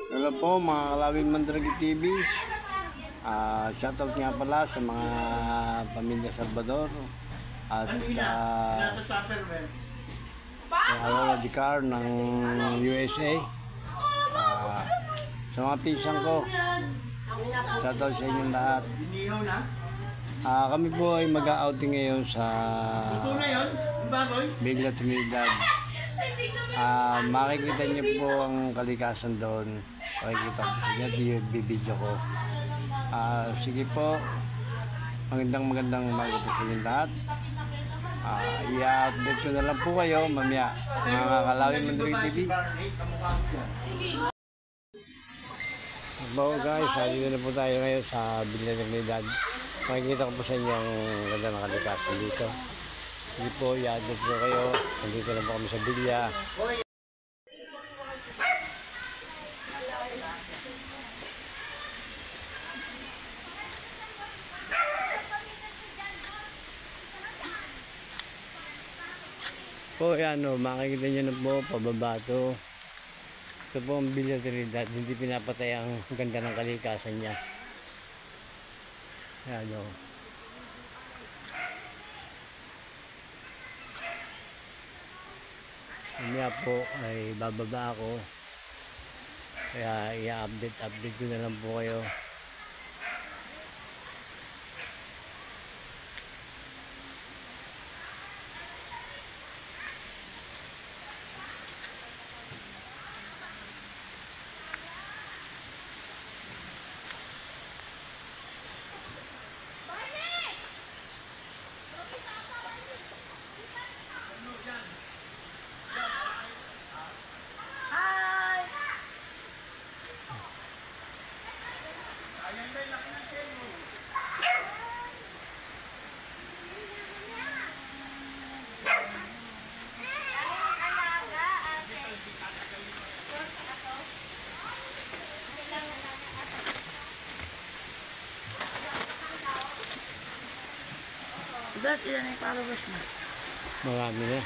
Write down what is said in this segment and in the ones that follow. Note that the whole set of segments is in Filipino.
Hello po mga Kalawin Mandragi TV. Shoutout nga pala sa mga pamilya Salvador at Aurora Dicar ng USA. Sa mga pisang ko, shoutout sa inyong lahat. Kami po ay mag-outing ngayon sa Bigla Trinidad. Makikita niyo po ang kalikasan doon. Makikita ko sa inyo, bibidyo ko. Sige po, magandang umaga po sa inyo lahat. I-update ko na lang po kayo mamaya, mga Kalawin Mandragi TV. Hello guys, dito na po tayo ngayon sa Bigla Trinidad. Makikita ko po sa inyo ang ganda ng kalikasan dito. Sige po, i-update ko kayo. Nandito na po kami sa Bigla. Po, yan o, makikita nyo na po, pababa to. Ito po ang Bigla Trinidad, hindi pinapatay ang ganda ng kalikasan niya. Yan o. Kanya po ay bababa ako. Kaya i-update ko na lang po kayo. Dad, ilan yung followers mo? Marami na.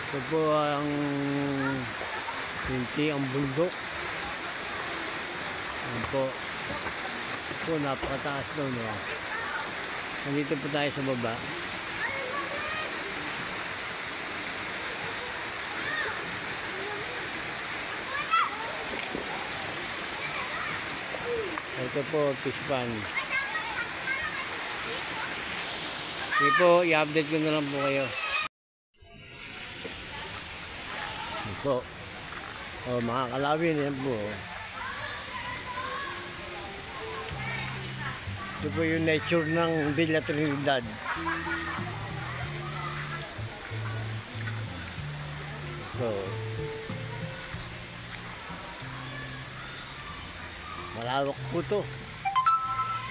Ito po ang ang bundok. Ayan po. Ito, napakataas doon. Nandito po tayo sa baba. Ito po, fish pan. Sige po, i-update ko na lang po kayo. Ito po. O, mga Kalawin, yan po. Ito po yung nature ng Bigla Trinidad. So, malawak po ito.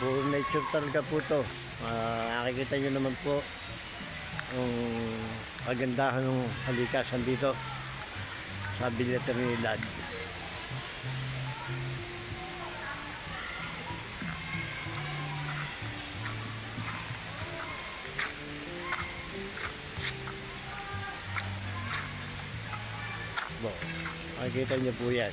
Puro nature talaga po ito. Nakikita nyo naman po ang kagandahan ng kalikasan dito sa Bigla Trinidad. Makikita niyo po yan.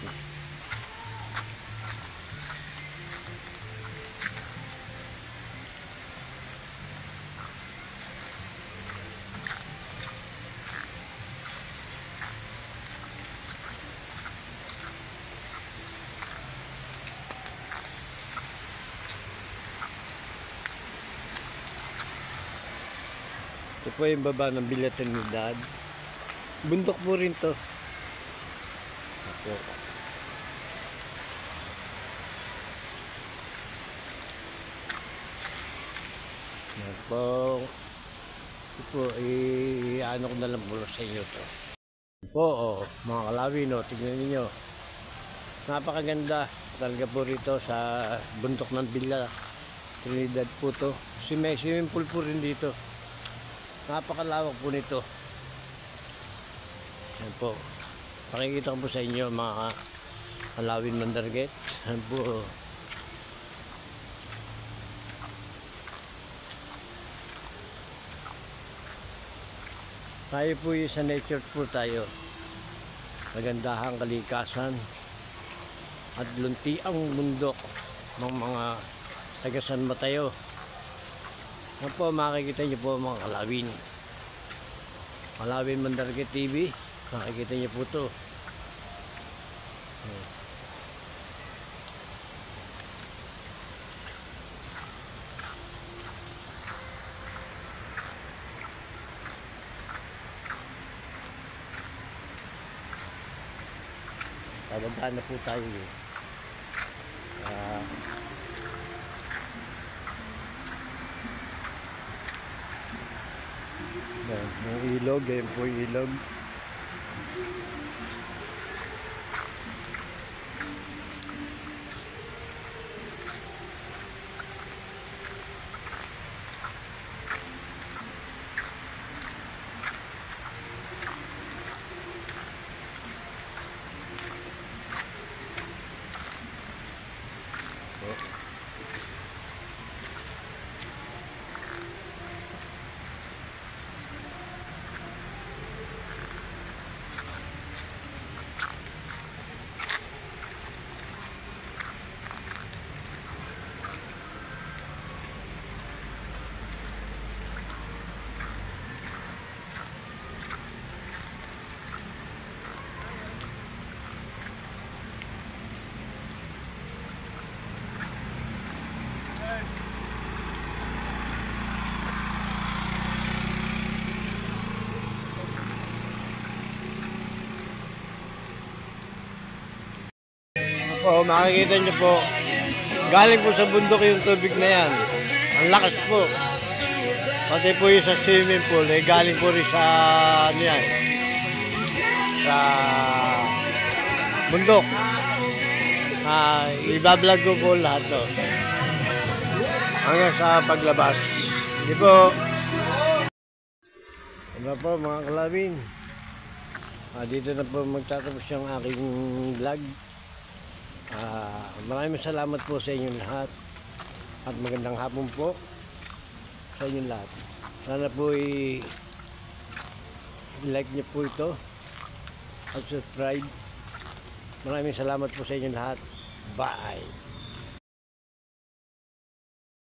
Ito po yung baba ng Bigla Trinidad. Bundok po rin to. Ito. Yan po. Ito po, i-ano ko na lang po sa inyo to. Po, mga Kalawin, tignan niyo. Napakaganda talaga po rito sa bundok ng Bigla Trinidad po to. May swimming pool po rin dito. Napakalawak po nito. Yan po. Pakikita ko po sa inyo mga Kalawin Mandargit. Yan po. Tayo po sa nature po tayo. Magandahang kalikasan at luntiang bundok ng mga taga San Mateo. Yan po, makikita niyo po mga Kalawin. Kalawin Mandargit TV. Makikita niyo po ito. Tabandaan na po tayo yun. Yung ilog, yan po yung ilog. Po, makikita niyo po, galing po sa bundok yung tubig na yan. Ang lakas po. Pati po yung sa swimming pool, galing po rin sa, ano yan, sa bundok. Ibablog ko po lahat to. Hanggang sa paglabas. Hindi po. Ano po mga Kalawin. Dito na po magtatapos yung aking vlog. Maraming salamat po sa inyong lahat at magandang hapon po sa inyong lahat. Sana po i-like niyo po ito at subscribe. Maraming salamat po sa inyong lahat. Bye!